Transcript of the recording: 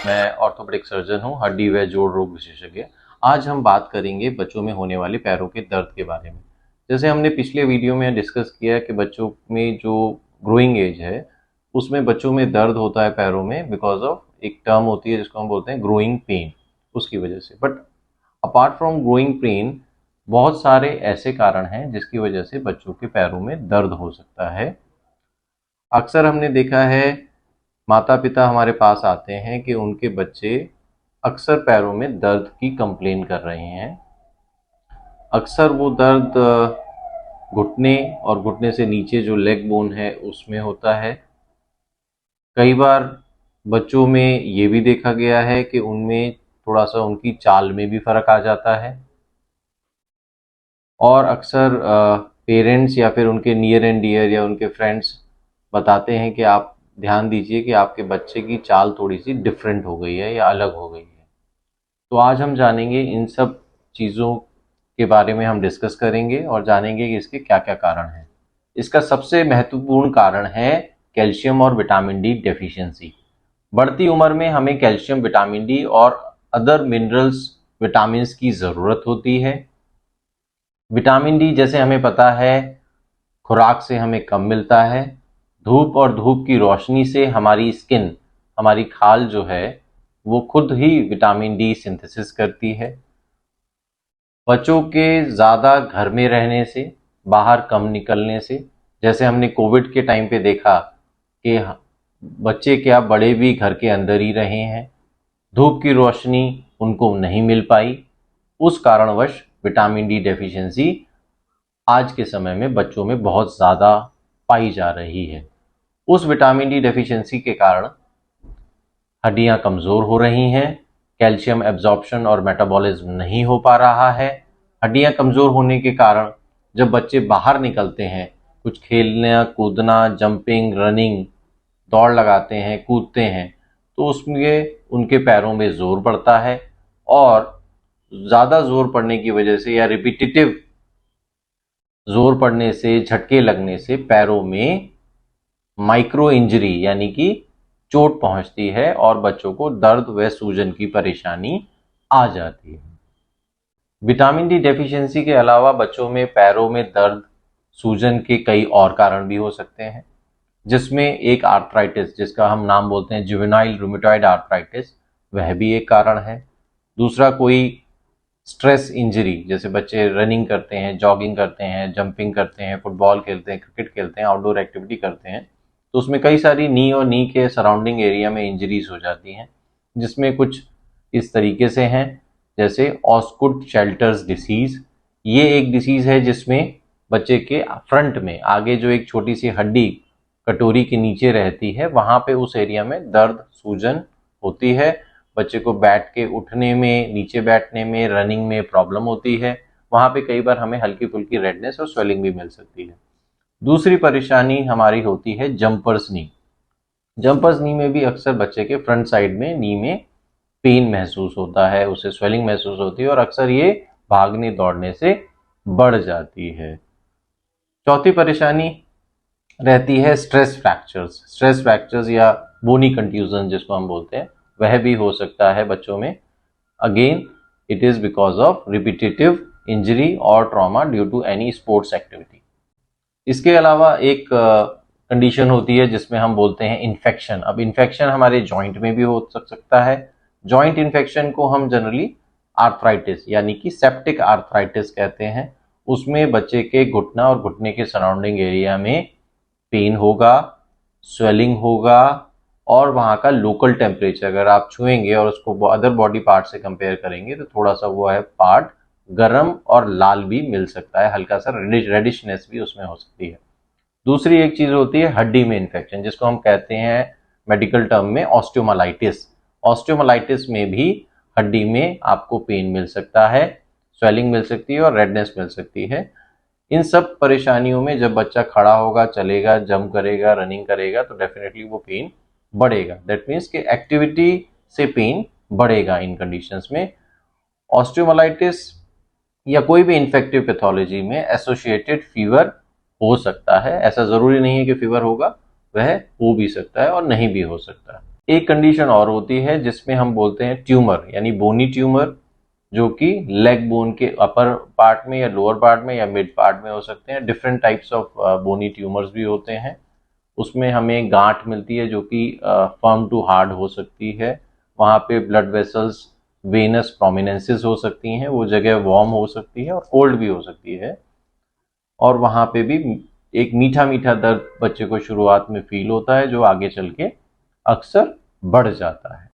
मैं orthopaedic surgeon हूँ, हड्डी व जोड़ रोग विशेषज्ञ। आज हम बात करेंगे बच्चों में होने वाले पैरों के दर्द के बारे में। जैसे हमने पिछले वीडियो में डिस्कस किया कि बच्चों में जो ग्रोइंग एज है, उसमें बच्चों में दर्द होता है पैरों में बिकॉज ऑफ एक टर्म होती है जिसको हम बोलते हैं ग्रोइंग पेन, उसकी वजह से। But apart from growing pain बहुत सारे ऐसे कारण हैं जिसकी वजह से बच्चों के पैरों में दर्द हो सकता है। अक्सर हमने देखा है माता पिता हमारे पास आते हैं कि उनके बच्चे अक्सर पैरों में दर्द की कंप्लेन कर रहे हैं। अक्सर वो दर्द घुटने और घुटने से नीचे जो लेग बोन है उसमें होता है। कई बार बच्चों में ये भी देखा गया है कि उनमें थोड़ा सा उनकी चाल में भी फर्क आ जाता है। और अक्सर पेरेंट्स या फिर उनके नियर एंड डियर या उनके फ्रेंड्स बताते हैं कि आप ध्यान दीजिए कि आपके बच्चे की चाल थोड़ी सी डिफरेंट हो गई है या अलग हो गई है। तो आज हम जानेंगे इन सब चीज़ों के बारे में हम डिस्कस करेंगे और जानेंगे कि इसके क्या क्या कारण हैं। इसका सबसे महत्वपूर्ण कारण है कैल्शियम और विटामिन डी डेफिशिएंसी। बढ़ती उम्र में हमें कैल्शियम, विटामिन डी और अदर मिनरल्स, विटामिन की ज़रूरत होती है। विटामिन डी जैसे हमें पता है खुराक से हमें कम मिलता है। धूप और धूप की रोशनी से हमारी स्किन, हमारी खाल जो है वो खुद ही विटामिन डी सिंथेसिस करती है। बच्चों के ज़्यादा घर में रहने से, बाहर कम निकलने से, जैसे हमने कोविड के टाइम पे देखा कि बच्चे क्या बड़े भी घर के अंदर ही रहे हैं, धूप की रोशनी उनको नहीं मिल पाई। उस कारणवश विटामिन डी डेफिशिएंसी आज के समय में बच्चों में बहुत ज़्यादा पाई जा रही है। उस विटामिन डी डेफिशिएंसी के कारण हड्डियां कमज़ोर हो रही हैं, कैल्शियम एब्जॉर्प्शन और मेटाबॉलिज्म नहीं हो पा रहा है। हड्डियां कमज़ोर होने के कारण जब बच्चे बाहर निकलते हैं, कुछ खेलना कूदना, जंपिंग, रनिंग, दौड़ लगाते हैं, कूदते हैं, तो उसमें उनके पैरों में ज़ोर पड़ता है और ज़्यादा ज़ोर पड़ने की वजह से या रिपीटेटिव ज़ोर पड़ने से, झटके लगने से पैरों में माइक्रो इंजरी यानी कि चोट पहुंचती है और बच्चों को दर्द व सूजन की परेशानी आ जाती है। विटामिन डी डेफिशिएंसी के अलावा बच्चों में पैरों में दर्द, सूजन के कई और कारण भी हो सकते हैं, जिसमें एक आर्थराइटिस, जिसका हम नाम बोलते हैं जुवेनाइल रूमेटॉइड आर्थराइटिस, वह भी एक कारण है। दूसरा कोई स्ट्रेस इंजरी, जैसे बच्चे रनिंग करते हैं, जॉगिंग करते हैं, जंपिंग करते हैं, फुटबॉल खेलते हैं, क्रिकेट खेलते हैं, आउटडोर एक्टिविटी करते हैं, तो उसमें कई सारी नी और नी के सराउंडिंग एरिया में इंजरीज हो जाती हैं, जिसमें कुछ इस तरीके से हैं, जैसे ऑस्कुट शेल्टर्स डिसीज़। ये एक डिसीज़ है जिसमें बच्चे के फ्रंट में आगे जो एक छोटी सी हड्डी कटोरी के नीचे रहती है, वहाँ पे उस एरिया में दर्द, सूजन होती है। बच्चे को बैठ के उठने में, नीचे बैठने में, रनिंग में प्रॉब्लम होती है। वहाँ पे कई बार हमें हल्की फुल्की रेडनेस और स्वेलिंग भी मिल सकती है। दूसरी परेशानी हमारी होती है जंपर्स नी। जंपर्स नी में भी अक्सर बच्चे के फ्रंट साइड में नी में पेन महसूस होता है, उसे स्वेलिंग महसूस होती है और अक्सर ये भागने दौड़ने से बढ़ जाती है। चौथी परेशानी रहती है स्ट्रेस फ्रैक्चर्स। स्ट्रेस फ्रैक्चर्स या बोनी कंट्यूजन जिसको हम बोलते हैं, वह भी हो सकता है बच्चों में। Again it is because of repetitive injury और trauma due to any sports activity. इसके अलावा एक कंडीशन होती है जिसमें हम बोलते हैं इन्फेक्शन। अब इन्फेक्शन हमारे जॉइंट में भी हो सकता है। जॉइंट इन्फेक्शन को हम जनरली आर्थराइटिस यानी कि सेप्टिक आर्थराइटिस कहते हैं। उसमें बच्चे के घुटना और घुटने के सराउंडिंग एरिया में पेन होगा, स्वेलिंग होगा और वहाँ का लोकल टेम्परेचर अगर आप छुएंगे और उसको अदर बॉडी पार्ट से कंपेयर करेंगे तो थोड़ा सा वो है पार्ट गर्म और लाल भी मिल सकता है, हल्का सा रेडिशनेस भी उसमें हो सकती है। दूसरी एक चीज़ होती है हड्डी में इन्फेक्शन, जिसको हम कहते हैं मेडिकल टर्म में ऑस्टियोमालाइटिस। ऑस्टियोमालाइटिस में भी हड्डी में आपको पेन मिल सकता है, स्वेलिंग मिल सकती है और रेडनेस मिल सकती है। इन सब परेशानियों में जब बच्चा खड़ा होगा, चलेगा, जंप करेगा, रनिंग करेगा तो डेफिनेटली वो पेन बढ़ेगा। दैट मीन्स कि एक्टिविटी से पेन बढ़ेगा इन कंडीशंस में। ऑस्टियोमालाइटिस या कोई भी इन्फेक्टिव पैथोलॉजी में एसोसिएटेड फीवर हो सकता है। ऐसा ज़रूरी नहीं है कि फीवर होगा, वह हो भी सकता है और नहीं भी हो सकता है। एक कंडीशन और होती है जिसमें हम बोलते हैं ट्यूमर, यानी बोनी ट्यूमर, जो कि लेग बोन के अपर पार्ट में या लोअर पार्ट में या मिड पार्ट में हो सकते हैं। Different types of bony tumours भी होते हैं। उसमें हमें गांठ मिलती है जो कि फर्म टू हार्ड हो सकती है। वहाँ पे ब्लड वेसल्स, वेनस प्रोमिनेंसेस हो सकती हैं, वो जगह वार्म हो सकती है और कोल्ड भी हो सकती है। और वहाँ पे भी एक मीठा मीठा दर्द बच्चे को शुरुआत में फील होता है, जो आगे चल के अक्सर बढ़ जाता है।